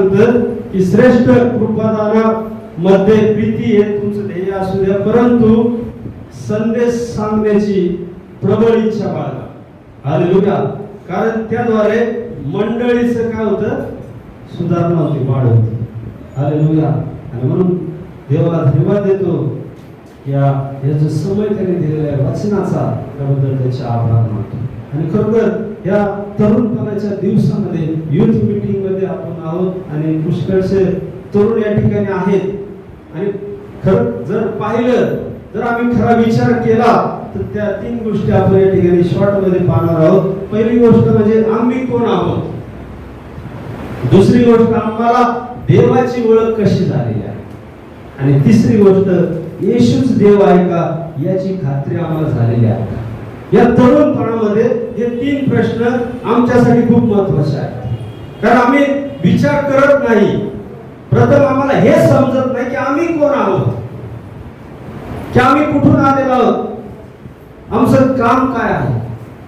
सांगतं की श्रेष्ठ कृपादानामध्ये प्रीती हे तुमचं ध्येय असू द्या, परंतु संदेश सांगण्याची प्रबळ इच्छा बाळगा. हालेलुया. कारण त्याद्वारे मंडळीचं काय होतं, सुधारणा होती, वाढ होती. हालेलुया. आणि म्हणून देवाला धन्यवाद देतो याचा समय त्याने दिलेला आहे वचनाचा, त्याबद्दल त्याचे आभार मानतो. आणि खरोखर या तरुणपणाच्या दिवसामध्ये युथ मीटिंग मध्ये आपण आहोत आणि पुष्कळसे तरुण या ठिकाणी आहेत. आणि खरं जर पाहिलं, जर आम्ही खरा विचार केला तर त्या 3 गोष्टी आपण या ठिकाणी शॉर्ट मध्ये पाहणार आहोत. पहिली गोष्ट म्हणजे आम्ही कोण आहोत. दुसरी गोष्ट आम्हाला देवाची ओळख कशी झालेली आहे. आणि तिसरी गोष्ट येशूच देव आहे का याची खात्री आम्हाला झालेली आहे. या तरुणपणामध्ये हे 3 प्रश्न आमच्यासाठी खूप महत्त्वाचे आहेत. कारण आम्ही विचार करत नाही. प्रथम आम्हाला हे समजत नाही की आम्ही कोण आहोत, की आम्ही कुठून आलेलो आहोत, आमचं काम काय आहे.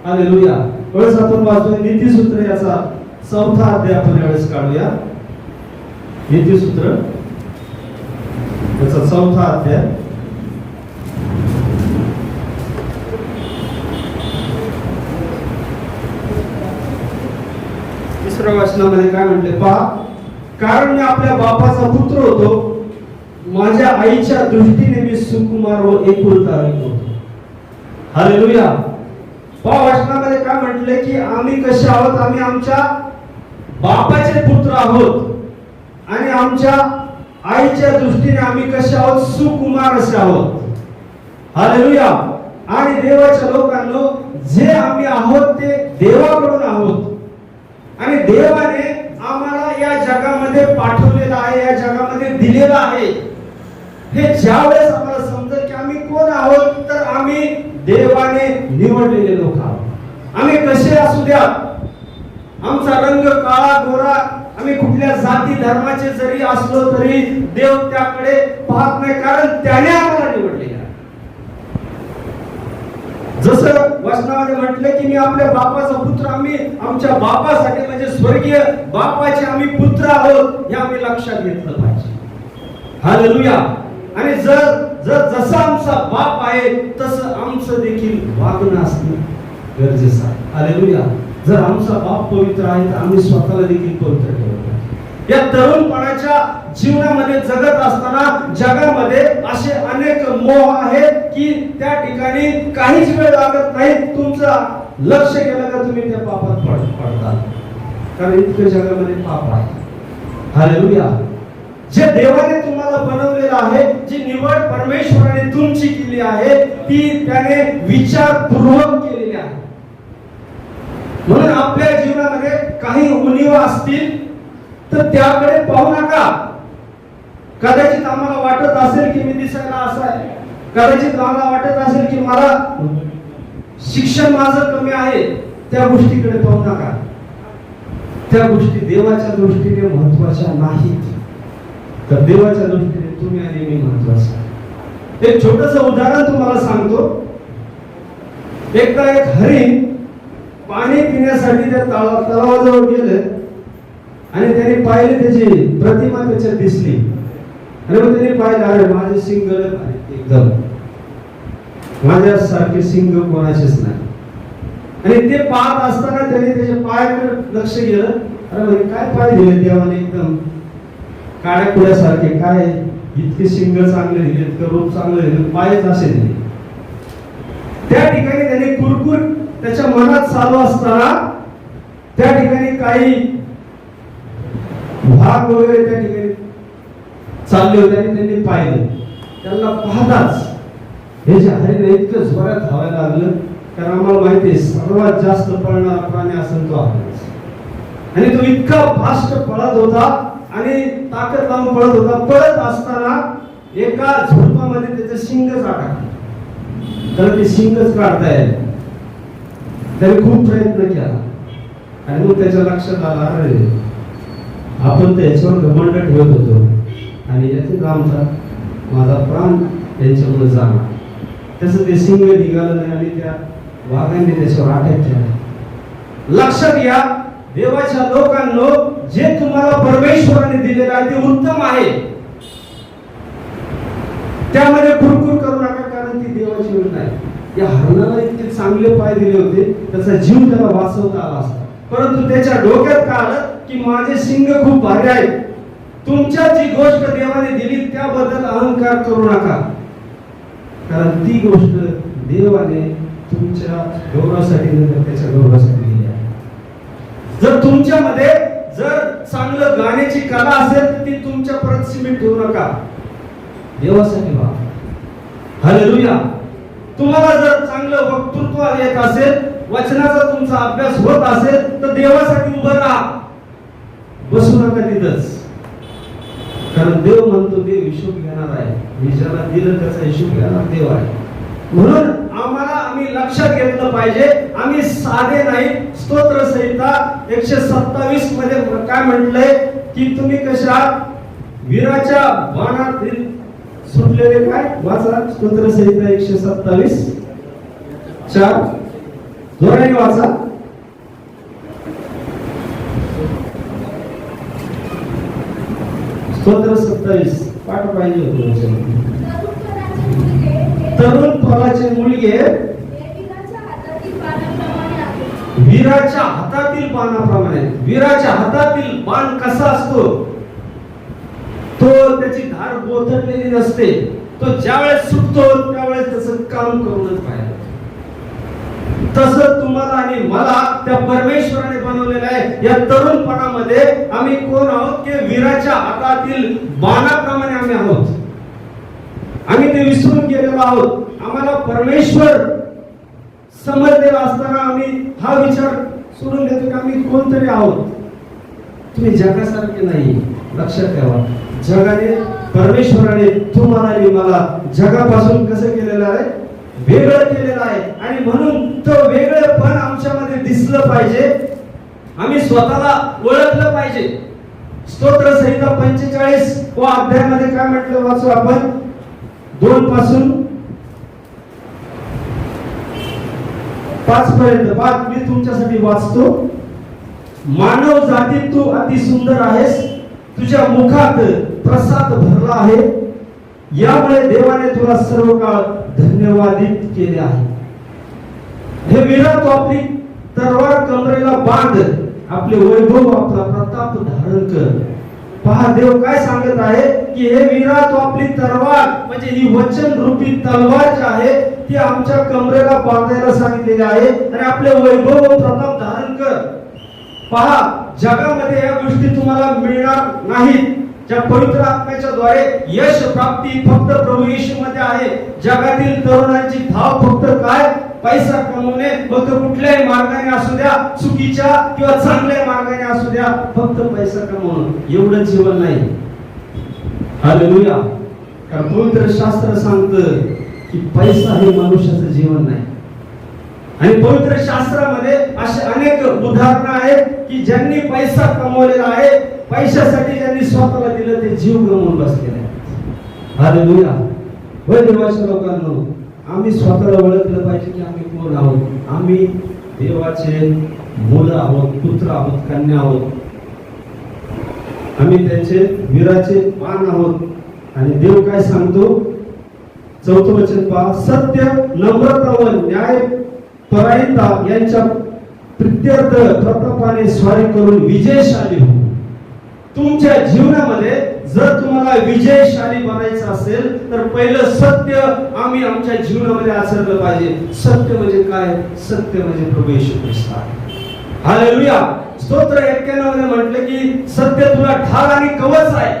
हालेलुया. वेळेस आपण वाचूया नीतिसूत्र याचा 4था अध्याय आपण यावेळेस काढूया. नीतिसूत्र याचा 4था अध्याय. तिसऱ्या वचनामध्ये काय म्हटले पहा, कारण मी आपल्या बापाचा पुत्र होतो, माझ्या आईच्या दृष्टीने मी सुकुमार व एकुलता एक होतो. हालेलुया. पहा वचनामध्ये काय म्हटले की आम्ही कसे आहोत, आम्ही आमच्या बापाचे पुत्र आहोत आणि आमच्या आईच्या दृष्टीने आम्ही कसे आहोत, सुकुमार असे आहोत. हालेलुया. आणि देवाच्या लोकांनो, जे आम्ही आहोत ते देवाकडून आहोत आणि देवाने आम्हाला या जगामध्ये पाठवलेलं आहे, या जगामध्ये दिलेलं आहे. हे ज्यावेळेस आम्हाला समजेल की आम्ही कोण आहोत, तर आम्ही देवाने निवडलेले लोक आहोत. आम्ही कसे असू द्या, आमचा रंग काळा गोरा, आम्ही कुठल्या जाती धर्माचे जरी असलो तरी देव त्याकडे पाहत नाही, कारण त्याने आम्हाला निवडलेले आहे. जसं वचनामध्ये म्हटले की मी आपल्या बापाचा पुत्र, आम्ही आमच्या बापासाठी म्हणजे स्वर्गीय बापाचे आम्ही पुत्र आहोत, हे आम्ही लक्षात घेतलं पाहिजे. हालेलुया. आणि जसं आमचा बाप आहे तसं आमचं देखील वागणं असणं गरजेचं आहे. हालेलुया. जर आमचा बाप पवित्र आहे तर आम्ही स्वतःला देखील पवित्र ठेवलं पाहिजे. या तरुणपणाच्या जीवनामध्ये जगत असताना जगामध्ये असे अनेक मोह आहेत की त्या ठिकाणी काहीच वेळ लागत नाही, तुमचं लक्ष गेलं का तुम्ही त्या पापात पडता, कारण इतकं जगामध्ये पाप आहे. हालेलुया. जे देवाने तुम्हाला बनवलेलं आहे, जी निवड परमेश्वराने तुमची केली आहे, ती त्याने विचारपूर्वक केलेली आहे. म्हणून आपल्या जीवनामध्ये काही उणीवा असतील तर त्याकडे पाहू नका. कदाचित आम्हाला वाटत असेल की मी दिसायला असा आहे, कदाचित आम्हाला वाटत असेल की मला शिक्षण माझं कमी आहे, त्या गोष्टीकडे पाहू नका. त्या गोष्टी देवाच्या दृष्टीने महत्वाच्या नाहीत, तर देवाच्या दृष्टीने तुम्ही आणि मी महत्वाचं. एक छोटंसं उदाहरण तुम्हाला सांगतो. एकदा एक हरिण पाणी पिण्यासाठी त्या तलावाजवळ गेले आणि त्यांनी पाहिले, त्याची प्रतिमा त्याच्यात दिसली आणि मग त्यांनी पाहिलं, अरे माझे सिंग एकदम माझ्यासारखे सिंग कोणाचेच नाही. आणि ते पाहत असताना त्यांनी त्याच्या पायाकडे लक्ष गेलं. अरे म्हणजे काय पाय दिले देवाने, एकदम काळ्या कुड्यासारखे, काय इतके शिंग चांगले दिले, इतकं रूप चांगलं दिलं, पायच असे दिले. त्या ठिकाणी त्यांनी कुरकुर त्याच्या मनात चालू असताना त्या ठिकाणी काही भाग वगैरे त्या ठिकाणी चालले होते आणि त्यांनी पाहिलं. त्यांना पाहताच हे जे हरिण इतकं जोरात धावायला लागलं, कारण आम्हाला माहिती आहे सर्वात जास्त पळणारा प्राणी असेल तो हरिण. आणि तो इतका फास्ट पळत होता आणि ताकद लावून पळत होता. पळत असताना एका झुडपामध्ये त्याचं शिंगच अडकलं. तर ते शिंगच काढता येईल. त्याने खूप प्रयत्न केला आणि मग त्याच्या लक्षात आला, अरे आपण त्याच्यावर घमंड ठेवत होतो आणि यातून आमचा माझा प्राण त्यांच्यामुळे जाणार. त्याचं ते सिंग निघालं नाही आणि त्या वाघांनी त्याच्यावर अटॅक केला. लक्षात घ्या देवाच्या लोकांनो, जे तुम्हाला परमेश्वराने दिलेलं आहे ते उत्तम आहे, त्यामध्ये कुरकुर करू नका, कारण ती देवाची वेळ नाही. या हरणाला इतके चांगले पाय दिले होते, त्याचा जीव त्याला वाचवता आला असता, परंतु त्याच्या डोक्यात काय आलं की माझे शिंग खूप भारी आहेत. तुमच्या जी गोष्ट देवाने दिली त्याबद्दल अहंकार करू नका, कारण ती गोष्ट देवाने तुमच्या गौरवासाठी नाही, त्याच्या गौरवासाठी दिली आहे. जर तुमच्यामध्ये जर चांगलं गाण्याची कला असेल तर ती तुमच्या परत सीमित ठेवू नका, देवासाठी व्हा. हालेलुया. तुम्हाला जर चांगलं वक्तृत्व येत असेल, वचनाचा तुमचा अभ्यास होत असेल तर देवासाठी उभं राहा, बसू नका तिथंच, कारण देव म्हणतो देव हिशोब घेणार आहे. मी ज्याला दिलं त्याचा हिशोब घेणार देव आहे. म्हणून आम्ही लक्षात घेतलं पाहिजे, आम्ही साधे नाही. स्तोत्र संहिता 127 मध्ये काय म्हटलंय की तुम्ही कशा वीराच्या बाणातील सुटलेले, काय वाचा स्तोत्र संहिता 127:4 जोराने वाचा. स्तोत्र 27 पाठ पाहिजे होतो. तरुण फळाचे मुलगे वीराच्या हातातील बाणाप्रमाणे. वीराच्या हातातील बाण कसा असतो, तो त्याची धार बोथटलेली नसते, तो ज्यावेळेस सुटतो त्यावेळेस त्याचं काम करूनच पाहिजे. तसं तुम्हाला आणि मला त्या परमेश्वराने बनवलेलं आहे. या तरुणपणामध्ये आम्ही कोण आहोत की वीराच्या हातातील बाणाप्रमाणे आम्ही आहोत. आम्ही ते विसरून गेलेलो आहोत. आम्हाला परमेश्वर समजलेला असताना आम्ही हा विचार सोडून देतो की आम्ही कोणतरी आहोत. तुम्ही जगासारखे नाही, लक्षात ठेवा. जगाने, परमेश्वराने तुम्हाला आणि मला जगापासून कसं केलेलं आहे, वेगळं केलेलं आहे. आणि म्हणून तो वेगळेपण आमच्यामध्ये दिसलं पाहिजे, आम्ही स्वतःला ओळखलं पाहिजे. स्तोत्र संहिता 45 वा अध्यायामध्ये काय म्हटलं वाचू आपण, 2 पासून 5 पर्यंत. मी तुमच्यासाठी वाचतो. मानव जातीत तू अति सुंदर आहेस, तुझ्या मुखात प्रसाद भरला आहे, यामुळे देवाने तुला सर्व काळ धन्यवादित केले आहे. हे वीरा, तू आपली तलवार कमरेला बांध, आपले वैभव, आपला प्रताप धारण कर. पहा देव काय सांगत आहे की हे वीरा, तू आपली तलवार म्हणजे ही वचन रूपी तलवार जी आहे ती आमच्या कमरेला बांधायला सांगितलेली आहे, आणि आपले वैभव व प्रताप धारण कर. पहा जगामध्ये या गोष्टी तुम्हाला मिळणार नाहीत. ज्या पवित्र आत्म्याच्या द्वारे यश प्राप्ती फक्त प्रभू येशू मध्ये आहे. जगातील तरुणांची धाव फक्त काय, पैसा कमवणे, फक्त कुठल्याही मार्गाने असू द्या, चुकीच्या किंवा चांगल्या मार्गाने असू द्या, फक्त पैसा कमवणं एवढं जीवन नाही. हालेलुया. कारण पवित्र शास्त्र सांगतं की पैसा हे मनुष्याचं जीवन नाही. आणि पवित्र शास्त्रामध्ये असे अनेक उदाहरणं आहेत की ज्यांनी पैसा कमवलेला आहे, पैशासाठी ज्यांनी स्वतःला दिलं ते जीव गमावून बसलेले आहेत. हालेलुया. होय देवाच्या लोकांनो, आम्ही स्वतःला ओळखलं पाहिजे की आम्ही कोण आहोत. आम्ही देवाचे मुलं आहोत, पुत्र आहोत, कन्या आहोत. आम्ही त्यांचे वीराचे बाण आहोत. आणि देव काय सांगतो, 4थं वचन पहा, सत्य, नम्रता व न्याय परायणता यांच्या प्रित्यर्थ प्रतापाने स्वारी करून विजयशाली हो. तुमच्या जीवनामध्ये जर तुम्हाला विजयशाली बनायचं असेल तर पहिलं सत्य आम्ही आमच्या जीवनामध्ये आचरलं पाहिजे. सत्य म्हणजे काय, सत्य म्हणजे प्रभू येशू ख्रिस्त आहे. हालेलुया. स्तोत्र 91 मध्ये म्हटलं की सत्य तुला ढाल आणि कवच आहे.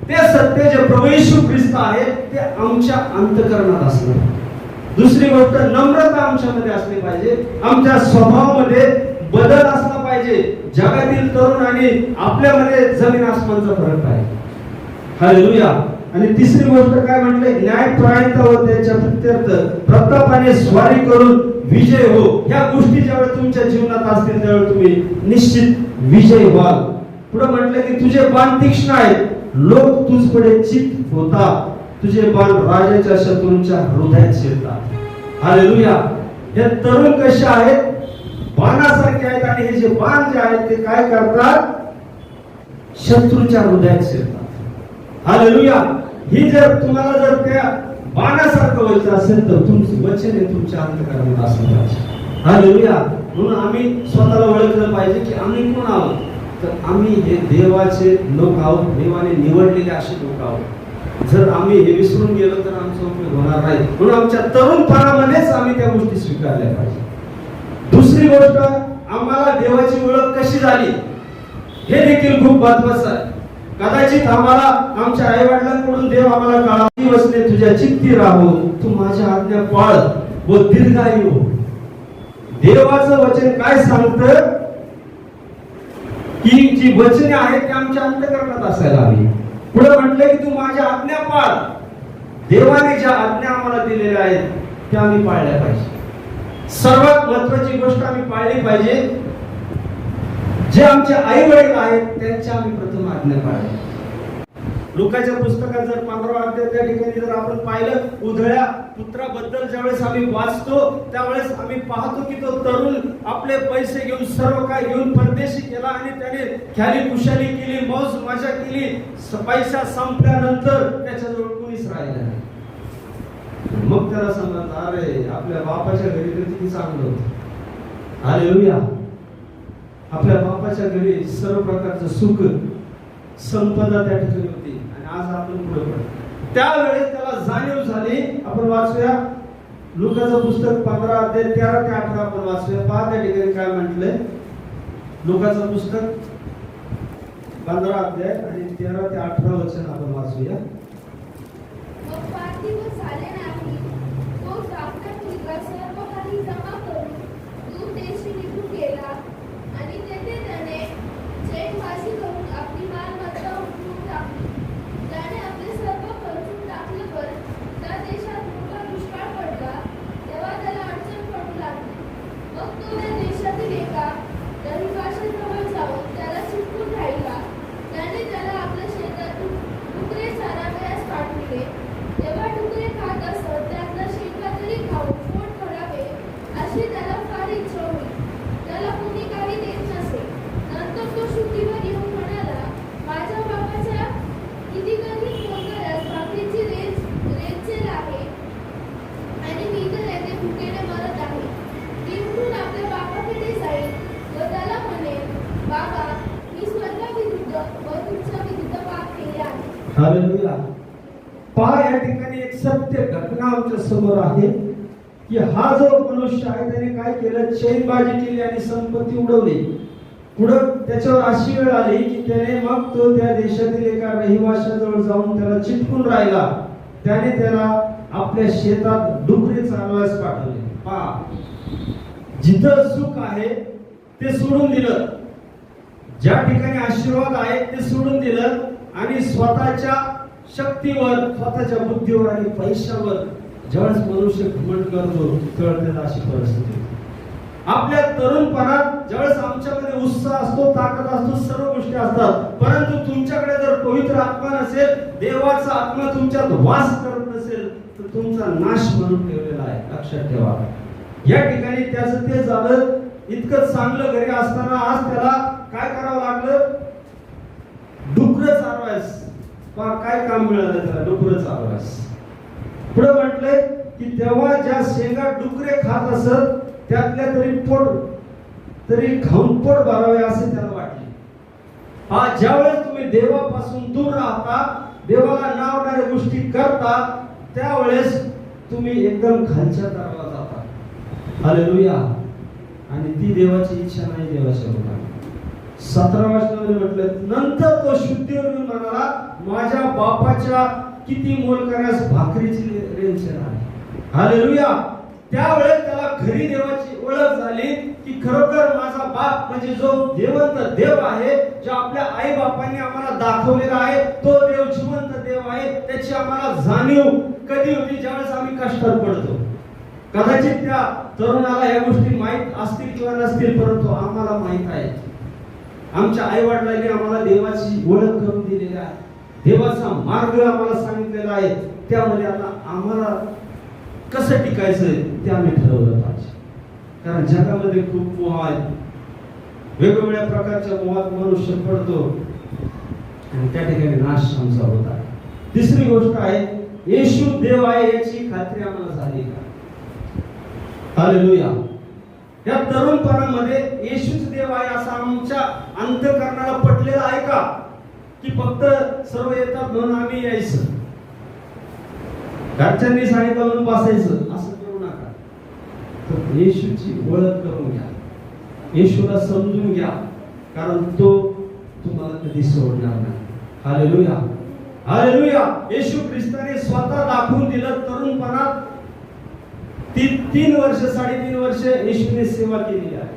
ते सत्य जे प्रभू येशू ख्रिस्त आहे ते आमच्या अंतःकरणात असणं. दुसरी गोष्ट, नम्रता आमच्यामध्ये असली पाहिजे. आमच्या स्वभावामध्ये बदल असला पाहिजे. जगातील तरुण आणि आपल्यामध्ये जमीन आसमानचा फरक आहे. हालेलुया. आणि तिसरी गोष्ट काय म्हटले, न्यायपरायणता व त्याच्या प्रित्यर्थ प्रतापाने स्वारी करून विजय हो. ह्या गोष्टी ज्यावेळी तुमच्या जीवनात असतील त्यावेळी तुम्ही निश्चित विजय व्हाल. पुढे म्हटलं की तुझे बाण तीक्ष्ण आहेत, लोक तुझकडे चित्त होतात, तुझे बाण राजाच्या शत्रूंच्या हृदयात शिरतात. हालेलुया. हे तरुण कसे आहेत, बाणासारखे आहेत. आणि हे जे बाण जे आहेत ते काय करतात, शत्रूच्या हृदयात शिरतात. हालेलुया. ही जर तुम्हाला जर त्या बाणासारखं व्हायचं असेल तर तुमचं वचन हे तुमच्या अंतःकरणात असलं पाहिजे. हालेलुया. म्हणून आम्ही स्वतःला ओळखलं पाहिजे की आम्ही कोण आहोत. तर आम्ही हे देवाचे लोक आहोत, देवाने निवडलेले असे लोक आहोत. जर आम्ही हे विसरून गेलो तर आमचा उपयोग होणार नाही. म्हणून आमच्या तरुणपणामध्येच आम्ही त्या गोष्टी स्वीकारल्या पाहिजे. दुसरी गोष्ट, आम्हाला देवाची ओळख कशी झाली हे देखील खूप महत्त्वाचं आहे. कदाचित आम्हाला आमच्या आई वडिलांकडून देव आम्हाला काळा वचने तुझ्या चित्ती राहो, तू माझ्या आज्ञा पाळ व दीर्घायू हो. देवाचं वचन काय सांगतं की जी वचने आहेत ती आमच्या अंतःकरणात असायला हवी. पुढे म्हटलं की तू माझ्या आज्ञा पाळ. देवाने ज्या आज्ञा आम्हाला दिलेल्या आहेत त्या आम्ही पाळल्या पाहिजे. सर्वात महत्त्वाची गोष्ट आम्ही पाळली पाहिजे, जे आमचे आई वडील आहेत त्यांच्या आम्ही प्रथम आज्ञा पाळल्या. लुकाच्या पुस्तकात जर 15 अध्याय त्या ठिकाणी जर आपण पाहिलं, उधळ्या पुत्राबद्दल ज्यावेळेस आम्ही वाचतो त्यावेळेस आम्ही पाहतो की तो तरुण आपले पैसे घेऊन सर्व काय घेऊन परदेशी गेला आणि त्याने ख्याली खुशाली केली, मौज मजा केली. पैसा संपल्यानंतर त्याच्याजवळ कोणीच राहिलं नाही. मग त्याला समजलं, अरे आपल्या बापाच्या घरी तर किती चांगलं होतं. हालेलुया. आपल्या बापाच्या घरी सर्व प्रकारचं सुख संपदा त्या ठिकाणी होती आणि आज आपण पुढे पडतो. त्यावेळेस त्याला जाणीव झाली. आपण वाचूया लुकाचं पुस्तक 15 अध्याय 13 ते 18 आपण वाचूया. पहा त्या ठिकाणी काय म्हटलंय. लुकाचं पुस्तक 15 अध्याय आणि 13 ते 18 वचन आपण वाचूया. हालेलुया. पहा या ठिकाणी एक सत्य घटना आमच्या समोर आहे की हा जो मनुष्य आहे त्याने काय केलं, चैनबाजी केली आणि संपत्ती उडवली. पुढे त्याच्यावर अशी वेळ आली की त्याने मग तो त्या देशातील एका रहिवाशाजवळ जाऊन त्याला चिटकून राहिला. त्याने त्याला आपल्या शेतात डुकरे चारवायला पाठवले. पहा, जिथं सुख आहे ते सोडून दिलं, ज्या ठिकाणी आशीर्वाद आहे ते सोडून दिलं आणि स्वतःच्या शक्तीवर, स्वतःच्या बुद्धीवर आणि पैशावर ज्यावेळेस मनुष्य घमंड करतो त्यावेळेस अशी परिस्थिती. आपल्या तरुणपणात ज्यावेळेस आमच्यामध्ये उत्साह असतो, ताकद असतो, सर्व गोष्टी असतात, परंतु तुमच्याकडे जर पवित्र आत्मा नसेल, देवाचा आत्मा तुमच्यात वास करत नसेल तर तुमचा नाश म्हणून ठेवलेला आहे. लक्षात ठेवा. या ठिकाणी त्याचं ते झालं. इतकं चांगलं घरी असताना आज त्याला काय करावं लागलं, डुकरं चारवायस. काय काम मिळालं त्याला, डुकरं चारवायस. पुढे म्हटलंय की तेव्हा ज्या शेंगा डुकरे खात असत त्यातल्या तरी खाऊन पोट भरावे असे त्याला वाटले. ज्यावेळेस तुम्ही देवापासून दूर राहता, देवाला नावणाऱ्या गोष्टी करता, त्यावेळेस तुम्ही एकदम खालच्या दराला जाता. हालेलुया. आणि ती देवाची इच्छा नाही. देवाच्या लोकांना 17व्या वचनामध्ये म्हटलं, नंतर तो शुद्धीवर येऊन म्हणाला, माझ्या बापाच्या किती मोल करण्यास भाकरीची रेंचन आहे. हालेलुया. त्यावेळेस त्याला खरी देवाची ओळख झाली की खरोखर माझा बाप म्हणजे जो जिवंत देव आहे, जो आपल्या आई बापांनी आम्हाला दाखवलेला आहे, तो देव जिवंत देव आहे. त्याची आम्हाला जाणीव कधी होती, ज्यावेळेस आम्ही कष्टात पडतो. कदाचित त्या तरुणाला या गोष्टी माहित असतील किंवा नसतील, परंतु आम्हाला माहित आहे. आमच्या आई वडिलांनी आम्हाला देवाची ओळख करून दिलेली आहे, देवाचा मार्ग आम्हाला सांगितलेला आहे. त्यामध्ये आता आम्हाला कसं टिकायचं ते आम्ही ठरवलं पाहिजे. कारण जगामध्ये खूप मोह आहे, वेगवेगळ्या प्रकारच्या मोहात मनुष्य पडतो. आणि त्या ठिकाणी नाश आमचा होता. तिसरी गोष्ट आहे, येशू देव आहे याची खात्री आम्हाला झाली का? हालेलुया. या तरुणपणामध्ये येशूच देव आहे असं आमच्या अंतःकरणाला पटलेलं आहे का? की फक्त सर्व येतात म्हणून आम्ही यायचं, घरच्यांनी सांगितलं म्हणून बसायचं, असं करू नका. तर येशूची ओळख करून घ्या, येशूला समजून घ्या, कारण तो तुम्हाला कधी सोडणार नाही. Hallelujah, hallelujah. येशू ख्रिस्ताने स्वतः दाखवून दिलं. तरुणपणात 3 वर्ष 3.5 वर्ष येशूने सेवा केली आहे.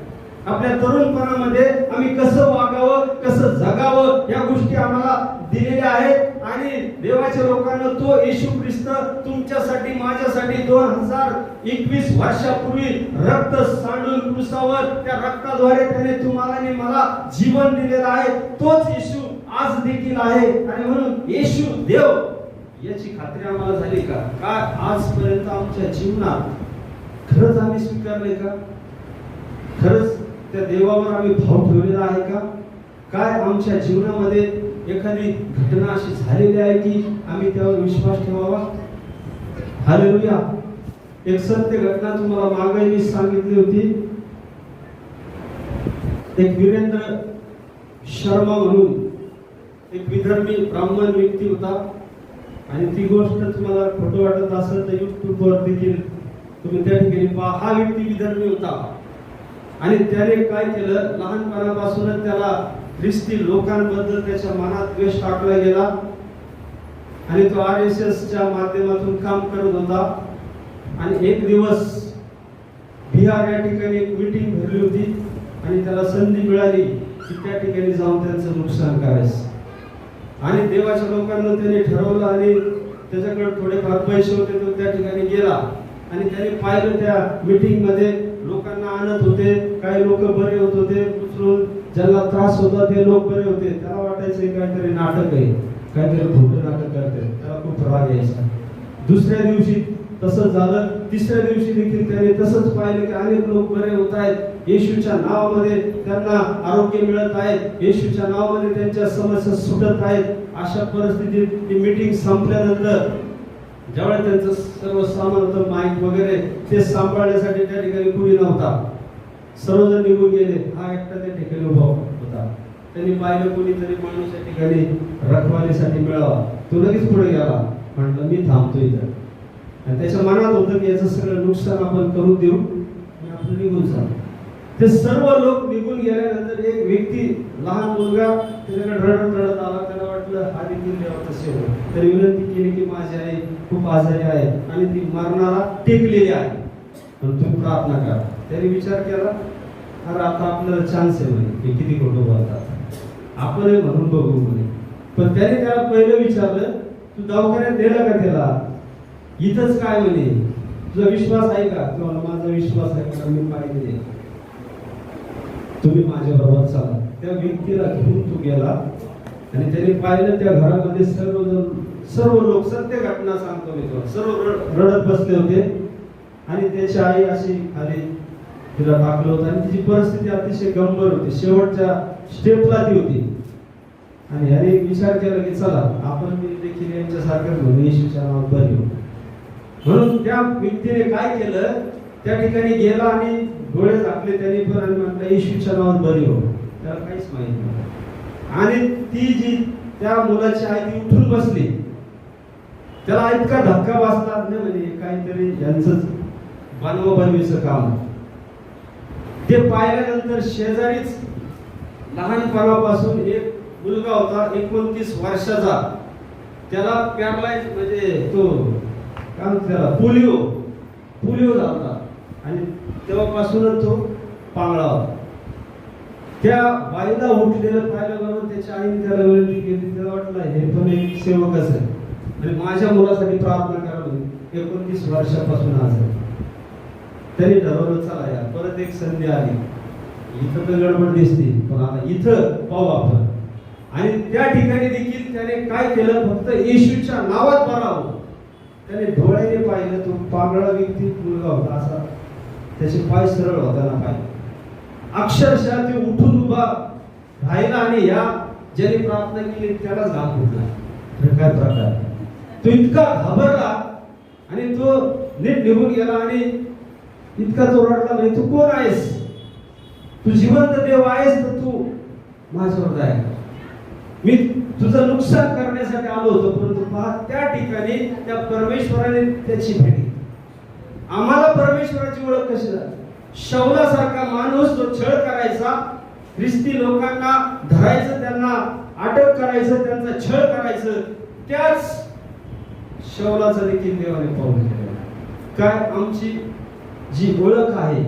आपल्या तरुणपणामध्ये आम्ही कसं वागावं, कसं जगावं, या गोष्टी आम्हाला दिलेल्या आहेत. आणि देवाच्या लोकांना तो येशू ख्रिस्त तुमच्यासाठी माझ्यासाठी 2021 वर्षापूर्वी रक्त सांडून क्रूसावर त्या रक्ताद्वारे त्याने तुम्हाला आणि मला जीवन दिलेलं आहे. तोच येशू आज देखील आहे. आणि म्हणून येशू देव याची खात्री आम्हाला झाली का? काय आजपर्यंत आमच्या जीवनात खरंच आम्ही स्वीकारले का? खरंच त्या देवावर आम्ही भाव ठेवलेला आहे का? काय आमच्या जीवनामध्ये एखादी घटना अशी झालेली आहे की आम्ही त्यावर विश्वास ठेवावा? हालेलुया. एक सत्य घटना तुम्हाला मागे मी सांगितली होती. एक वीरेंद्र शर्मा म्हणून एक विधर्मी ब्राह्मण व्यक्ती होता. आणि ती गोष्ट तुम्हाला खोटं वाटत असेल तर युट्यूबवर देखील तुम्ही त्या ठिकाणी पहा. हा व्यक्ती विधर्मी होता आणि त्याने काय केलं, लहानपणापासूनच त्याला ख्रिस्ती लोकांबद्दल त्याच्या मनात द्वेष टाकला गेला. आणि तो RSSच्या माध्यमातून काम करत होता. आणि एक दिवस बिहार या ठिकाणी एक मीटिंग भरली होती आणि त्याला संधी मिळाली की त्या ठिकाणी जाऊन त्यांचं नुकसान करायचं. आणि देवाच्या लोकांना त्याने ठरवलं आणि त्याच्याकडे थोडेफार पैसे होते, तो त्या ठिकाणी गेला. आणि त्याने पाहिलं त्या मीटिंग मध्ये लोकांना आणत होते, काही लोक बरे होत होते, उचलून ज्यांना त्रास होता ते लोक बरे होते. त्याला वाटायचं काहीतरी नाटक आहे, काहीतरी खोटं नाटक करते. त्याला खूप राग यायचा. दुसऱ्या दिवशी तसंच झालं. तिसऱ्या दिवशी देखील त्याने तसंच पाहिलं की अनेक लोक बरे होत आहेत, येशूच्या नावामध्ये त्यांना आरोग्य मिळत आहे, येशूच्या नावामध्ये त्यांच्या समस्या सुटत आहेत. अशा परिस्थितीत ती मीटिंग संपल्यानंतर ज्यावेळेस त्यांचं सर्व सामान होतं, माईक वगैरे, ते सांभाळण्यासाठी त्या ठिकाणी कुणी नव्हता. सर्वजण निघून गेले. हा एकटा त्या ठिकाणी उभा होता. त्यांनी पाहिलं कोणीतरी माणूस या ठिकाणी रखवालीसाठी मिळावा. तो लगेच पुढे गेला, म्हटलं मी थांबतो इथं. आणि त्याच्या मनात होतं की याचं सगळं नुकसान आपण करून देऊ आणि आपण निघून जाऊ. ते सर्व लोक निघून गेल्यानंतर एक व्यक्ती, लहान मुलगा, त्याच्याकडे रडत रडत आला. त्याला वाटलं हा देखील देवाचा सेवक. त्याने विनंती केली की माझी आई खूप आजारी आहे आणि ती मरणाला टेकलेली आहे, पण तुम्ही प्रार्थना करा. त्याने विचार केला, अरे आता आपल्याला चान्स आहे म्हणे, हे किती खोटं बोलतात, आपण म्हणून बघू म्हणे. पण त्याने त्याला पहिलं विचारलं, तू दवाखान्यात नेलं का त्याला? इथंच काय म्हणे, तुझा विश्वास आहे का? किंवा माझा विश्वास आहे का? मी पाहिजे, तुम्ही माझ्या बरोबर चला. त्या व्यक्तीला घेऊन तो गेला आणि त्याने पाहिलं त्या घरामध्ये सर्व लोक, सत्य घटना सांगतो मी तुम्हाला, सर्व रडत बसले होते. आणि त्याची आई अशी खाली तिला टाकलं होतं आणि तिची परिस्थिती अतिशय गंभीर होती, शेवटच्या स्टेपला ती होती. आणि याने विचार केला की चला आपण देखील यांच्यासारखं म्हणून येशूच्या नावात बरी होऊ. म्हणून त्या व्यक्तीने काय केलं, त्या ठिकाणी गेला आणि डोळे झाकले त्याने पण आणि म्हटलं येशूच्या नावात बरी हो. त्याला काहीच माहित नाही. आणि ती जी त्या मुलाची आई ती उठून बसली. त्याला इतका धक्का बसला नाही, म्हणजे काहीतरी यांचंच बनवाबनवीचं काम. ते पाहिल्यानंतर शेजारीच लहानपणापासून एक मुलगा होता 29 वर्षाचा. त्याला पॅरालाइज म्हणजे तो काय म्हणतात त्याला, पोलिओ झाला. आणि तेव्हापासूनच तो पांगळा होता. त्या बाईला उठलेलं पाहिलं बरोबर त्याच्या आईने त्याला विनंती केली. त्याला वाटलं हे पण एक सेवकच आहे आणि माझ्या मुलासाठी प्रार्थना करावी. 29 वर्षापासून आज आहे. त्यांनी ठरवलं चला यार परत एक संधी आली, इथं तर गडबड दिसते पण आता इथं पाहू आपण. आणि त्या ठिकाणी देखील त्याने काय केलं, फक्त येशूच्या नावात भरावं. त्याने डोळ्याने पाहिलं, तो पांगळा व्यक्ती मुलगा होता, असा त्याचे पाय सरळ होताना पाहिजे. अक्षरशः ते उठून उभा राहिला आणि या ज्याने प्रार्थना केली त्यालाच घाम फुटला. तर काय प्रकार, तो इतका घाबरला आणि तो नीट निघून गेला आणि इतका तो रडला, म्हणजे तू कोण आहेस, तू जिवंत देव आहेस तर तू माझ्यावर जाय, मी तुझं नुकसान करण्यासाठी आलो होतो. परंतु पहा त्या ठिकाणी त्या परमेश्वराने त्याची भेट घेतली. आम्हाला परमेश्वराची ओळख कशी झाली? शौलासारखा माणूस जो छळ करायचा, ख्रिस्ती लोकांना धरायचं, त्यांना अटक करायचं, त्यांचा छळ करायचं, त्याच शौलाचं देखील देवाने पाहून केलं. काय आमची जी ओळख आहे,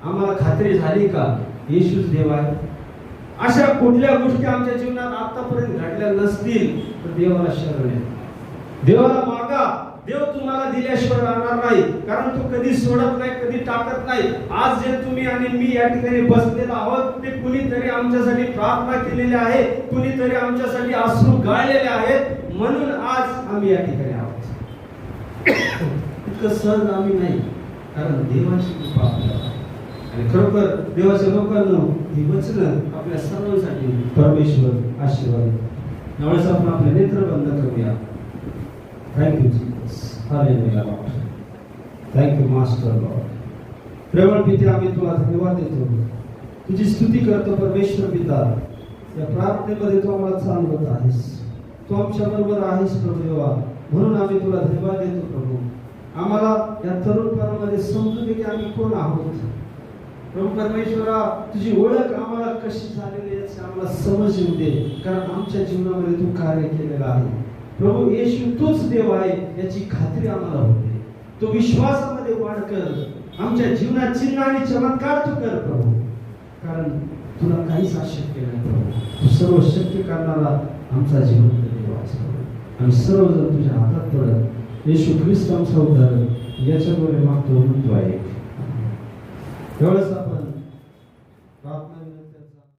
आम्हाला खात्री झाली का येशूच देव आहे? अशा कुठल्या गोष्टी आमच्या जीवनात आतापर्यंत घडल्या नसतील तर देवाला शरण आहे, देवाला मागा. देव तुम्हाला दिल्याशिवाय राहणार नाही, कारण तो कधी सोडत नाही, कधी टाकत नाही. आज जे तुम्ही आणि मी या ठिकाणी बसलेलो आहोत ते कुणीतरी आमच्यासाठी प्रार्थना केलेली आहे, कुणीतरी आमच्यासाठी अश्रू गाळलेले आहेत, म्हणून आज आम्ही या ठिकाणी आहोत. इतकं सहज आम्ही नाही, कारण देवाची कृपा आपल्याला. आणि खरोखर देवाच्या लोकांना ही वचनं आपल्या सर्वांसाठी परमेश्वर आशीर्वाद. त्यावेळेस आपण आपले नेत्र बंद करूया. Thank you Jesus, hallelujah Lord, thank you master Lord. प्रेमळ पिते, आम्ही तुला धन्यवाद देतो, तुझी स्तुती करतो परमेश्वर पिता. या प्रार्थनेमध्ये तू आम्हाला चालवत आहेस, तू आमच्या बरोबर आहेस प्रभू देवा, म्हणून आम्ही तुला धन्यवाद देतो प्रभू. आम्हाला या तरुणपणामध्ये समजू दे की आम्ही कोण आहोत. प्रभू परमेश्वरा, तुझी ओळख आम्हाला कशी झालेली याची आम्हाला समज येऊ दे, कारण आमच्या जीवनामध्ये तू कार्य केलेलं आहे. प्रभू येशू तूच देव आहे याची खात्री आम्हाला होते. तो विश्वासामध्ये वाढ कर, आमच्या जीवनात चिन्ह आणि चमत्कार तू कर प्रभू, कारण तुला काहीच अशक्य नाही प्रभू. तू सर्व शक्य करणारा आमचा जिवंत देव आहेस प्रभू. आम्ही सर्वजण तुझ्या हातात पडत येशू ख्रिस्त आमचा उद्धारक याच्याद्वारे मागतो म्हणतो आहे. एवढंच आपण प्रार्थना